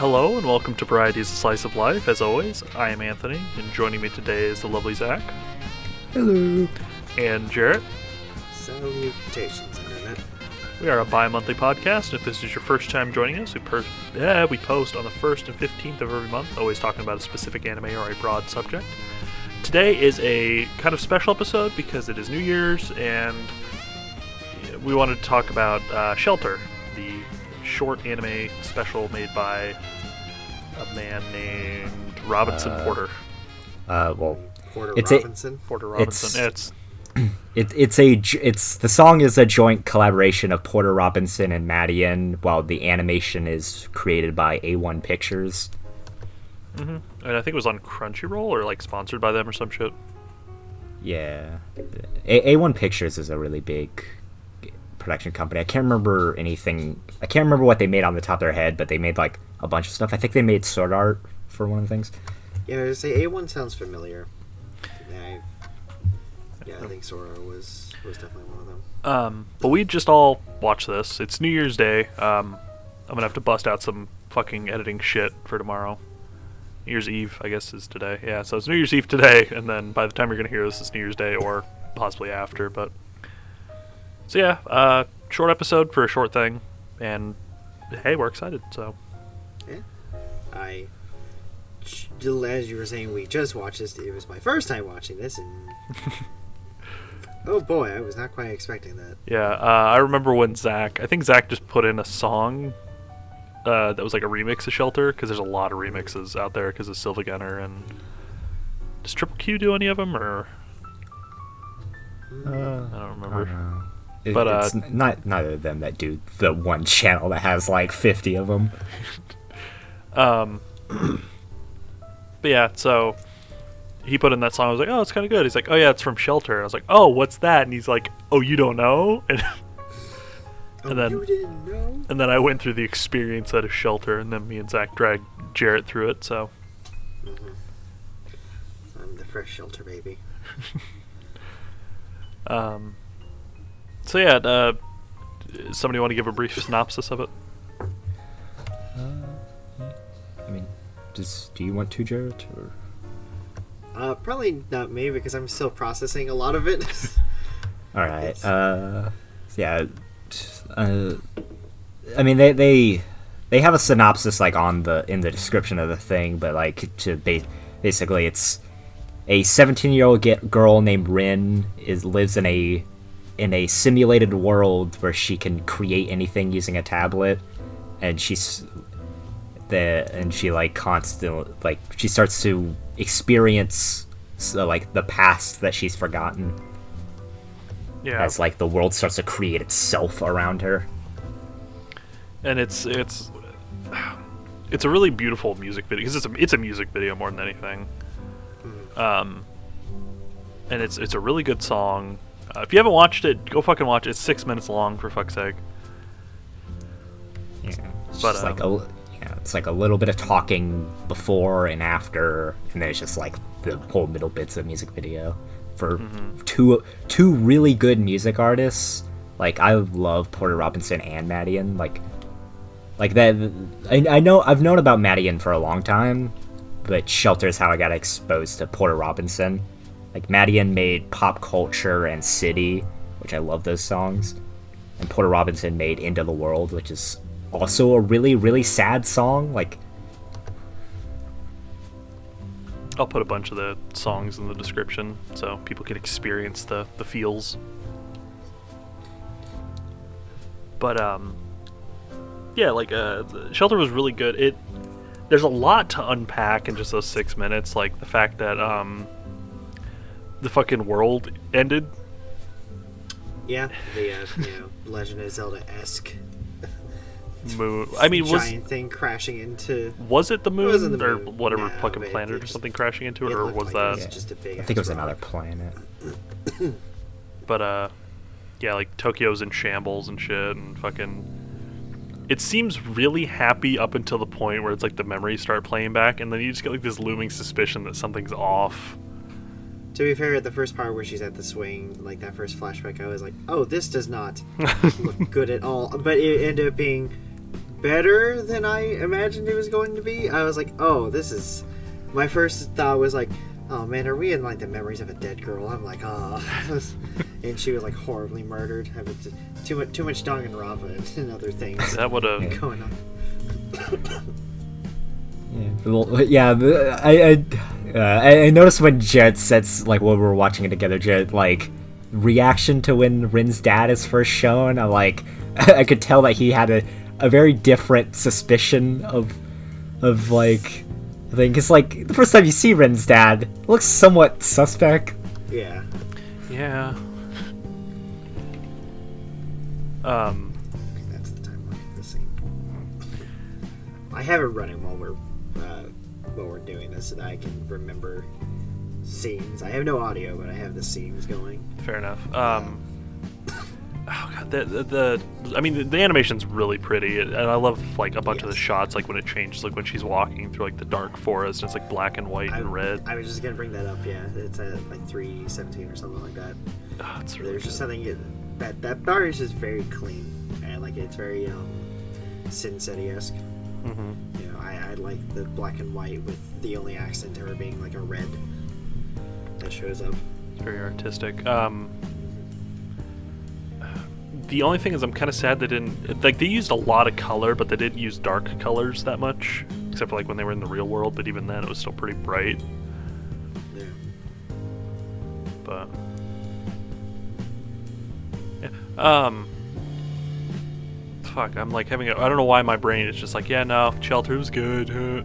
Hello and welcome to Varieties of Slice of Life. As always, I am Anthony, and joining me today is the lovely Zach. Hello. And Jarrett. Salutations, Internet. We are a bi-monthly podcast. If this is your first time joining us, we post on the 1st and 15th of every month, always talking about a specific anime or a broad subject. Today is a kind of special episode because it is New Year's, and we wanted to talk about Shelter, the short anime special made by a man named Robinson Porter. Porter It's Robinson. Porter Robinson. It's the song is a joint collaboration of Porter Robinson and Madian, while the animation is created by A1 Pictures. Mm-hmm. And I think it was on Crunchyroll or like sponsored by them or some shit. Yeah, A1 Pictures is a really big production company. I can't remember what they made on the top of their head, but they made like a bunch of stuff. I think they made Sword Art for one of the things. Yeah, I say A1 sounds familiar. I think Sword Art was definitely one of them. But we just all watched this. It's New Year's Day. I'm gonna have to bust out some fucking editing shit for tomorrow. New Year's Eve, I guess, is today. Yeah, so it's New Year's Eve today, and then by the time you're gonna hear this, it's New Year's Day or possibly after. But so yeah, short episode for a short thing, and hey, we're excited. So yeah, as you were saying, we just watched this. It was my first time watching this, and oh boy, I was not quite expecting that. Yeah, I remember when I think Zach just put in a song that was like a remix of Shelter, because there's a lot of remixes out there because of Sylva Gunner. And does Triple Q do any of them, or I don't remember. But it's not neither of them that do the one channel that has like 50 of them. But yeah, so he put in that song. I was like, oh, it's kind of good. He's like, oh yeah, it's from Shelter. I was like, oh, what's that? And he's like, oh, you don't know? And you didn't know? And then I went through the experience that is Shelter, and then me and Zach dragged Jarrett through it. So I'm the fresh Shelter baby. So yeah, somebody want to give a brief synopsis of it? I mean, do you want to, Jarrett? Or? Probably not me, because I'm still processing a lot of it. All right. Yeah. I mean, they have a synopsis like in the description of the thing, but like basically it's a 17-year-old girl named Rin lives in a simulated world where she can create anything using a tablet, and she like constantly like she starts to experience like the past that she's forgotten. Yeah. As like the world starts to create itself around her. And it's a really beautiful music video, because it's a music video more than anything. And it's a really good song. If you haven't watched it, go fucking watch it. It's 6 minutes long, for fuck's sake. Yeah, it's like a little bit of talking before and after, and then it's just like the whole middle bits of music video for two really good music artists. Like, I love Porter Robinson and Madian. Like that. I know I've known about Madian for a long time, but Shelter is how I got exposed to Porter Robinson. Like, Madian made Pop Culture and City, which I love those songs, and Porter Robinson made Into the World, which is also a really, really sad song. Like, I'll put a bunch of the songs in the description so people can experience the feels. But yeah, like Shelter was really good. There's a lot to unpack in just those 6 minutes, like the fact that the fucking world ended. Yeah, the Legend of Zelda-esque moon. I mean, giant thing crashing into. Was it the moon, wasn't the or moon. whatever No, fucking planet or something crashing into it, or was like that? It was just a big I think it was rock. another planet. But yeah, like Tokyo's in shambles and shit, and fucking. It seems really happy up until the point where it's like the memories start playing back, and then you just get like this looming suspicion that something's off. To be fair, the first part where she's at the swing, like that first flashback, I was like, oh, this does not look good at all. But it ended up being better than I imagined it was going to be. I was like, oh, this is... My first thought was like, oh man, are we in like the memories of a dead girl? I'm like, oh. And she was like horribly murdered. I mean, too much Danganronpa and other things That would have going on. Yeah, well, yeah. I noticed when Jed says like when we were watching it together, Jed like reaction to when Rin's dad is first shown. I like I could tell that he had a very different suspicion of like I think it's like the first time you see Rin's dad, it looks somewhat suspect. Yeah. Yeah. That's the timeline of the scene. I have it running while we're doing this, and I can remember scenes. I have no audio, but I have the scenes going. Fair enough. Oh god, the animation's really pretty, and I love like a bunch of the shots, like when it changes, like when she's walking through like the dark forest, and it's like black and white and red. I was just gonna bring that up. Yeah, it's at like 3:17 or something like that. Oh, it's really There's good. just something that bar is just very clean, and like it's very Sin City-esque. Mm-hmm. You know, I like the black and white with the only accent ever being like a red that shows up. It's very artistic. The only thing is, I'm kind of sad they didn't like. They used a lot of color, but they didn't use dark colors that much, except for like when they were in the real world. But even then, it was still pretty bright. Yeah. But yeah. Fuck. I'm like having. I don't know why my brain is just like, yeah, no, Shelter was good.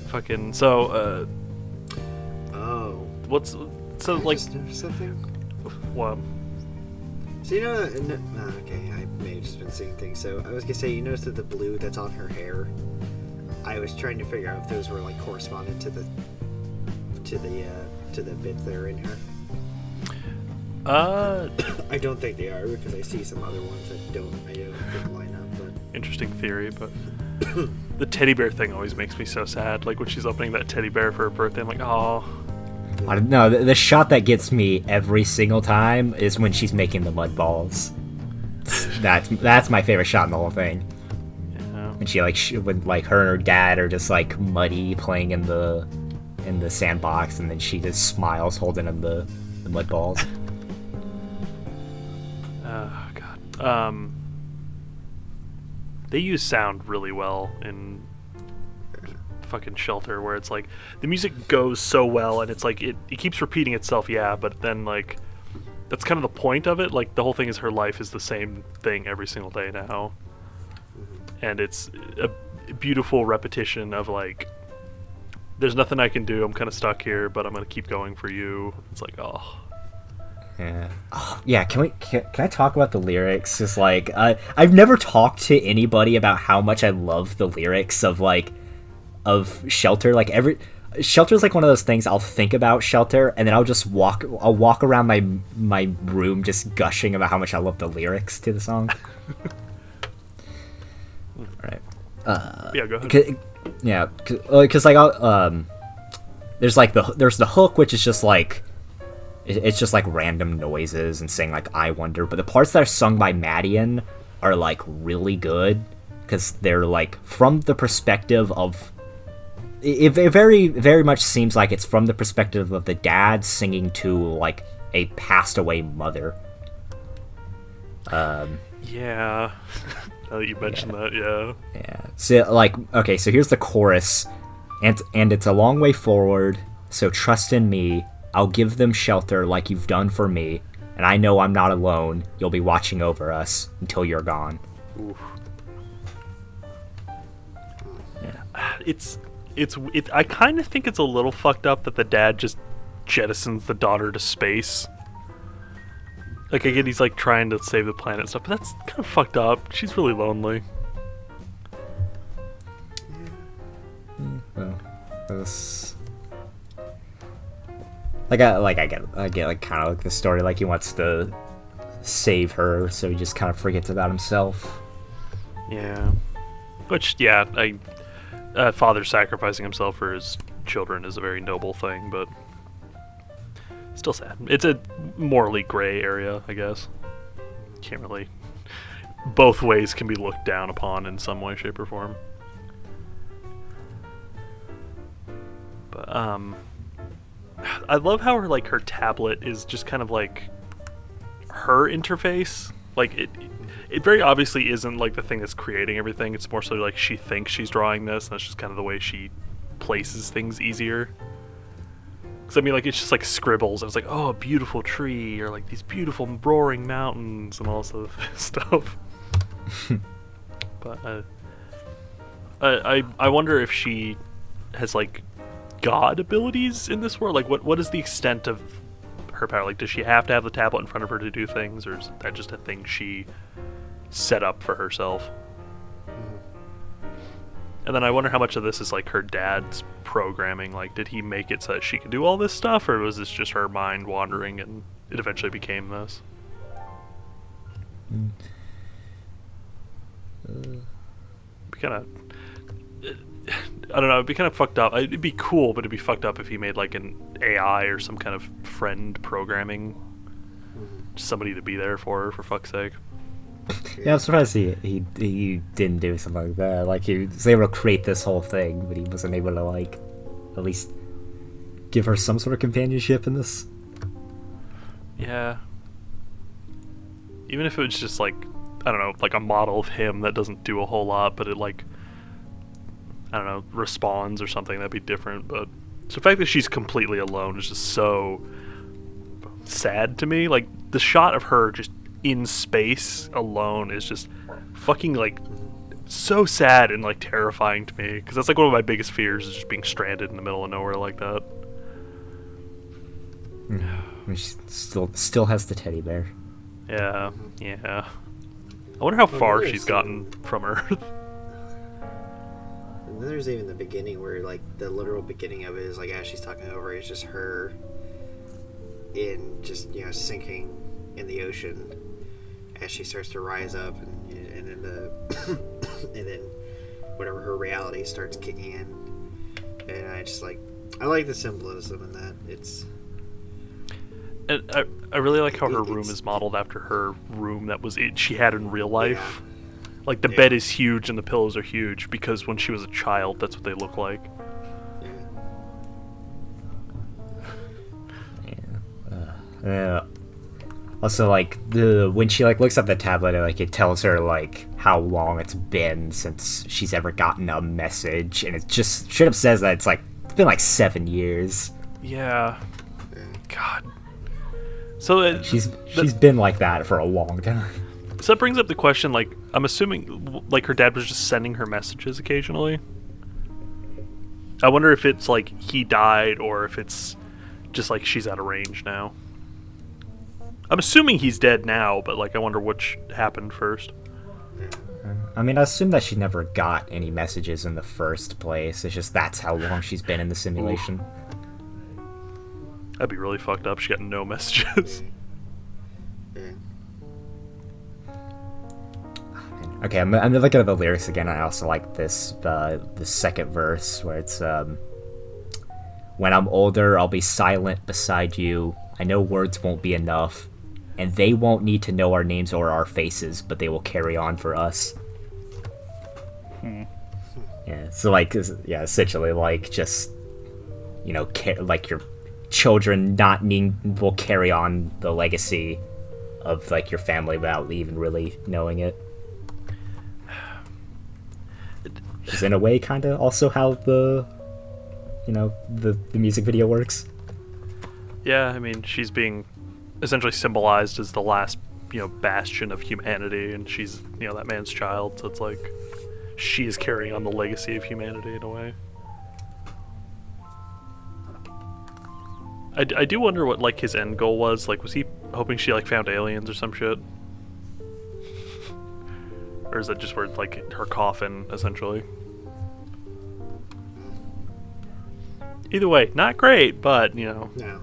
Fucking. So. Oh. What's so I like? just noticed something. What? So you know, okay, I may have just been seeing things. So I was gonna say, you noticed that the blue that's on her hair. I was trying to figure out if those were like correspondent to the bits that are in her. I don't think they are, because I see some other ones that don't line up. But Interesting theory, but the teddy bear thing always makes me so sad. Like when she's opening that teddy bear for her birthday, I'm like, oh. I don't know. The shot that gets me every single time is when she's making the mud balls. That's my favorite shot in the whole thing. Yeah. When she when like her and her dad are just like muddy playing in the sandbox, and then she just smiles holding in the mud balls. Oh god. They use sound really well in fucking Shelter, where it's like the music goes so well, and it's like it keeps repeating itself, yeah, but then like that's kind of the point of it. Like the whole thing is her life is the same thing every single day now, and it's a beautiful repetition of like, there's nothing I can do, I'm kind of stuck here, but I'm gonna keep going for you. It's like, oh Yeah. Oh, yeah. Can I talk about the lyrics? Just like I've never talked to anybody about how much I love the lyrics of Shelter. Like Shelter's like one of those things I'll think about Shelter, and then I'll walk around my room just gushing about how much I love the lyrics to the song. Right. yeah, go ahead. Yeah, because like there's the hook, which is just like it's just like random noises and saying like I wonder, but the parts that are sung by Madian are like really good because they're like from the perspective of it very very much seems like it's from the perspective of the dad singing to like a passed away mother. Yeah. Now that you mentioned that, yeah. Yeah. So like, okay, so here's the chorus, and it's a long way forward. So trust in me, I'll give them shelter like you've done for me, and I know I'm not alone. You'll be watching over us until you're gone. Oof. Yeah. I kind of think it's a little fucked up that the dad just jettisons the daughter to space. Like, again, he's like trying to save the planet and stuff, but that's kind of fucked up. She's really lonely. Well, this... I get like kind of like the story, like he wants to save her, so he just kind of forgets about himself. Yeah. Which, yeah, father sacrificing himself for his children is a very noble thing, but still sad. It's a morally gray area, I guess. can't really. Both ways can be looked down upon in some way, shape, or form. But I love how her tablet is just kind of like her interface. Like it very obviously isn't like the thing that's creating everything. It's more so like she thinks she's drawing this, and that's just kind of the way she places things easier. Because I mean, like, it's just like scribbles, and it's like, oh, a beautiful tree, or like these beautiful roaring mountains, and all this other stuff. But I wonder if she has like god abilities in this world. Like, what is the extent of her power? Like, does she have to have the tablet in front of her to do things, or is that just a thing she set up for herself? And then I wonder how much of this is like her dad's programming. Like, did he make it so that she could do all this stuff, or was this just her mind wandering and it eventually became this? Be kind of, I don't know. It'd be kind of fucked up. It'd be cool, but it'd be fucked up if he made like an AI or some kind of friend programming, just somebody to be there for her, for fuck's sake. Yeah, I'm surprised he didn't do something like that. Like, he was able to create this whole thing, but he wasn't able to, like, at least give her some sort of companionship in this. Yeah. Even if it was just, like, I don't know, like a model of him that doesn't do a whole lot, but it, like, I don't know, responds or something, that'd be different. But so the fact that she's completely alone is just so sad to me. Like, the shot of her just in space alone is just fucking like so sad and like terrifying to me, because that's like one of my biggest fears, is just being stranded in the middle of nowhere like that. She still has the teddy bear. Yeah. I wonder how far she's gotten from Earth. And then there's even the beginning where, like, the literal beginning of it is like, as she's talking over, it's just her in just, you know, sinking in the ocean as she starts to rise up, and then and then whatever her reality starts kicking in. And I like the symbolism in that. It's, and I really like how her room is modeled after her room that she had in real life. Yeah. Like, the bed is huge and the pillows are huge, because when she was a child, that's what they look like. Yeah. Also, like, when she like looks at the tablet, it tells her like how long it's been since she's ever gotten a message, and it just straight up says that it's been like 7 years. Yeah. God. So she's been like that for a long time. So that brings up the question, like, I'm assuming like her dad was just sending her messages occasionally. I wonder if it's like he died, or if it's just like she's out of range now. I'm assuming he's dead now, but like I wonder which happened first. I mean, I assume that she never got any messages in the first place. It's just that's how long she's been in the simulation. That'd be really fucked up. She got no messages. Okay, I'm looking at the lyrics again. I also like this the second verse where it's when I'm older, I'll be silent beside you. I know words won't be enough, and they won't need to know our names or our faces, but they will carry on for us. Yeah, so like, yeah, essentially like just, you know, like your children will carry on the legacy of like your family without even really knowing it. Is in a way kind of also how the music video works. Yeah, I mean, she's being essentially symbolized as the last, you know, bastion of humanity, and she's, you know, that man's child, so it's like she is carrying on the legacy of humanity in a way. I do wonder what like his end goal was. Like, was he hoping she like found aliens or some shit? Or is that just where like her coffin, essentially? Either way, not great, but, you know. No.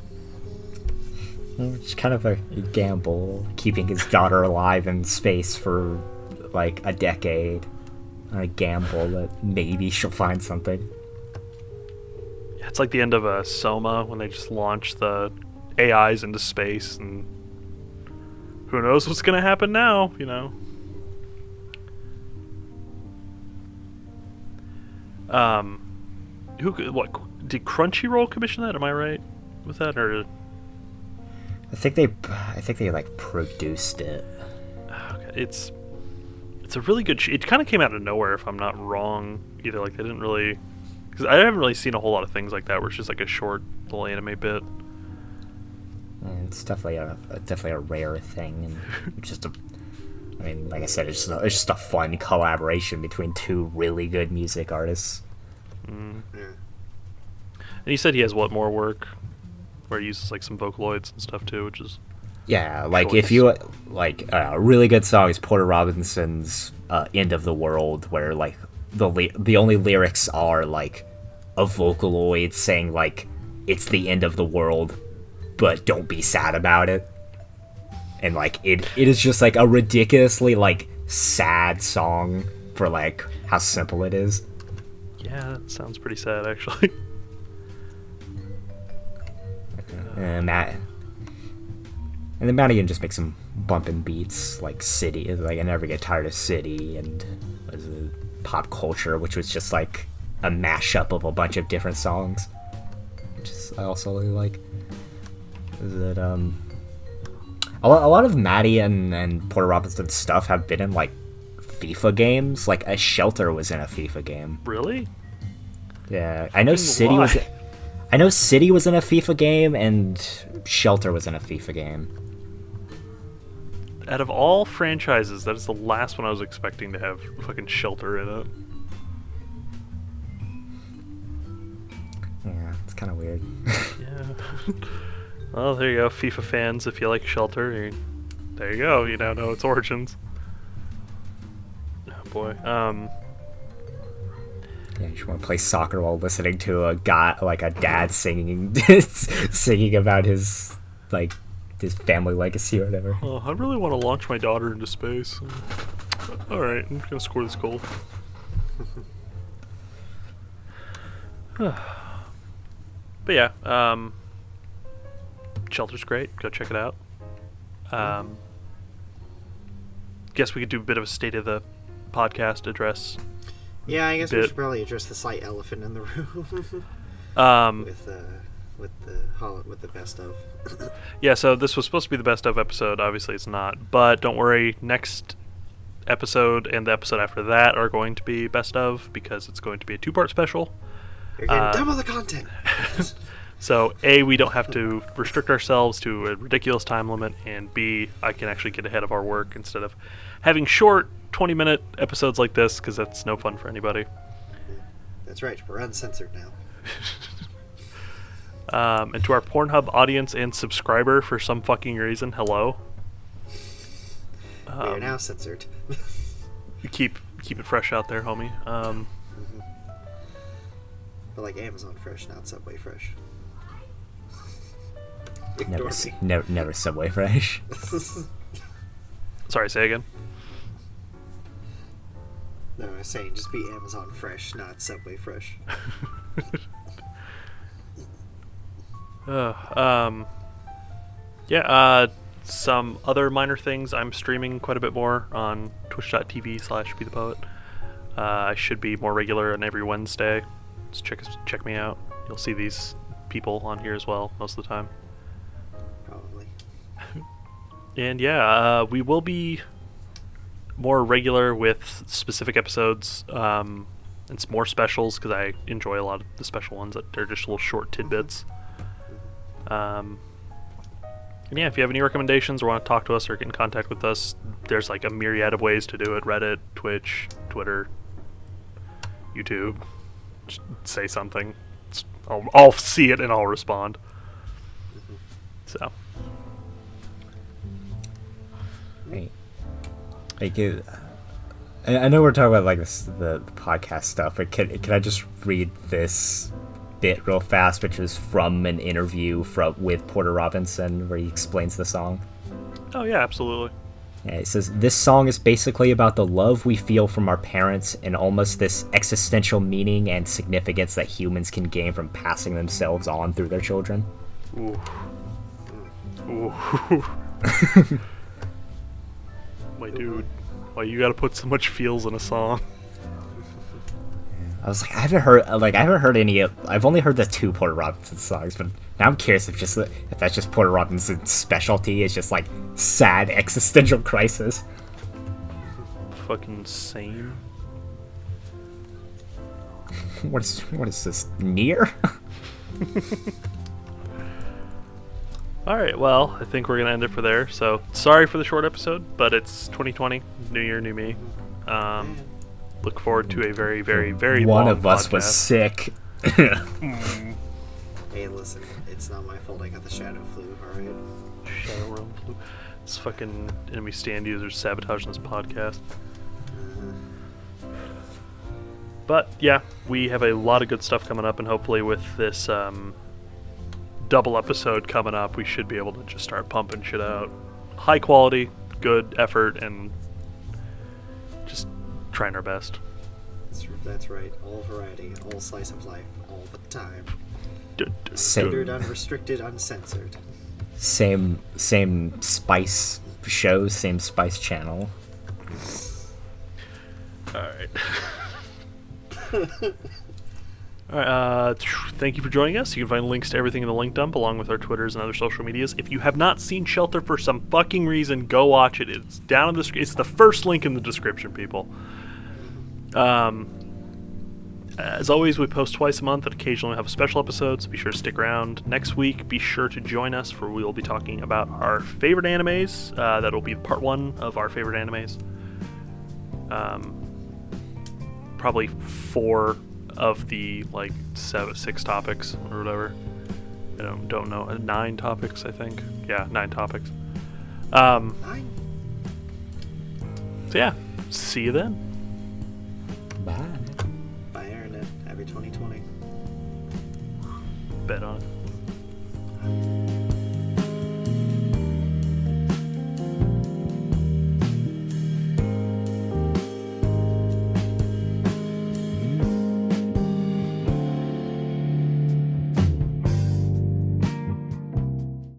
It's kind of a gamble, keeping his daughter alive in space for like a decade. A gamble that maybe she'll find something. Yeah, it's like the end of a Soma when they just launch the AIs into space, and who knows what's gonna happen now? You know. What did Crunchyroll commission that? Am I right with that, or? I think they like produced it. Okay. It's a really good. It kind of came out of nowhere, if I'm not wrong. Either like they didn't really, because I haven't really seen a whole lot of things like that where it's just like a short little anime bit. And it's definitely a rare thing, and just I mean, like I said, it's just a fun collaboration between two really good music artists. Mm. Yeah. And he said he has more work, where he uses like some Vocaloids and stuff too, which is like choice. If you like a really good song is Porter Robinson's "End of the World," where like the only lyrics are like a Vocaloid saying like it's the end of the world, but don't be sad about it. And like it is just like a ridiculously like sad song for like how simple it is. Yeah, that sounds pretty sad actually. And then Madigan just makes some bumping beats like City. Like I never get tired of City and Pop Culture, which was just like a mashup of a bunch of different songs, which is, I also really like. Is it a lot of Maddie and Porter Robinson's stuff have been in like FIFA games. Like a Shelter was in a FIFA game. Really? Yeah, I know City was. I know City was in a FIFA game and Shelter was in a FIFA game. Out of all franchises, that is the last one I was expecting to have fucking Shelter in it. Yeah, it's kind of weird. Yeah. Well, there you go, FIFA fans. If you like Shelter, there you go. You now know its origins. Oh boy. Yeah, you just want to play soccer while listening to a guy, like a dad singing, singing about his family legacy or whatever. Oh, I really want to launch my daughter into space. All right, I'm gonna score this goal. But yeah, Shelter's great. Go check it out. Guess we could do a bit of a state of the podcast address. Yeah, I guess we should probably address the slight elephant in the room with the best of. Yeah, so this was supposed to be the best of episode. Obviously, it's not. But don't worry, next episode and the episode after that are going to be best of because it's going to be a 2-part special. You're getting double the content. So A, we don't have to restrict ourselves to a ridiculous time limit, and B, I can actually get ahead of our work instead of having short 20-minute episodes like this, because that's no fun for anybody. That's right, we're uncensored now. And to our Pornhub audience and subscriber, for some fucking reason, hello. We are now censored. keep it fresh out there, homie. But like Amazon Fresh, not Subway Fresh. Never Subway Fresh. Sorry, say again. No, I was saying just be Amazon Fresh, not Subway Fresh. Some other minor things. I'm streaming quite a bit more on twitch.tv/BeThePoet. I should be more regular on every Wednesday. Just check me out. You'll see these people on here as well most of the time. Probably. And yeah, we will be more regular with specific episodes and some more specials, because I enjoy a lot of the special ones that they're just little short tidbits. And yeah, if you have any recommendations or want to talk to us or get in contact with us, there's like a myriad of ways to do it. Reddit, Twitch, Twitter, YouTube. Just say something. I'll see it and I'll respond. So. Hey. I know we're talking about like the podcast stuff, but can I just read this bit real fast, which was from an interview with Porter Robinson where he explains the song? Oh yeah, absolutely. Yeah, it says, "This song is basically about the love we feel from our parents and almost this existential meaning and significance that humans can gain from passing themselves on through their children." Ooh. Ooh. My dude, why you gotta put so much feels in a song? I was like, I haven't heard any. I've only heard the 2 Porter Robinson songs, but now I'm curious if that's just Porter Robinson's specialty. It's just like sad existential crisis. Fucking same. What is this? Near? All right, well, I think we're gonna end it for there. So sorry for the short episode, but it's 2020, new year, new me. Look forward to a very, very, very One long of us podcast. was sick. Hey, listen, it's not my fault I got the shadow flu, alright? Shadow Realm flu. This fucking enemy stand users sabotaging this podcast. But yeah, we have a lot of good stuff coming up, and hopefully with this double episode coming up, we should be able to just start pumping shit out. High quality, good effort, and just trying our best. That's right. All variety, all slice of life, all the time. Same. Unhindered, unrestricted, uncensored. Same Spice show, same Spice channel. Alright. Alright, thank you for joining us. You can find links to everything in the link dump, along with our Twitters and other social medias. If you have not seen Shelter for some fucking reason, go watch it. It's down in the it's the first link in the description, people. As always, we post twice a month and occasionally have special episodes. Be sure to stick around. Next week, be sure to join us, for we will be talking about our favorite animes. That'll be part 1 of our favorite animes. Probably 4 of the 6 topics or whatever. I don't know. 9 topics, I think. Yeah, 9 topics. 9? So yeah, see you then. Bye. Bye, Internet. Happy 2020. Bet on it.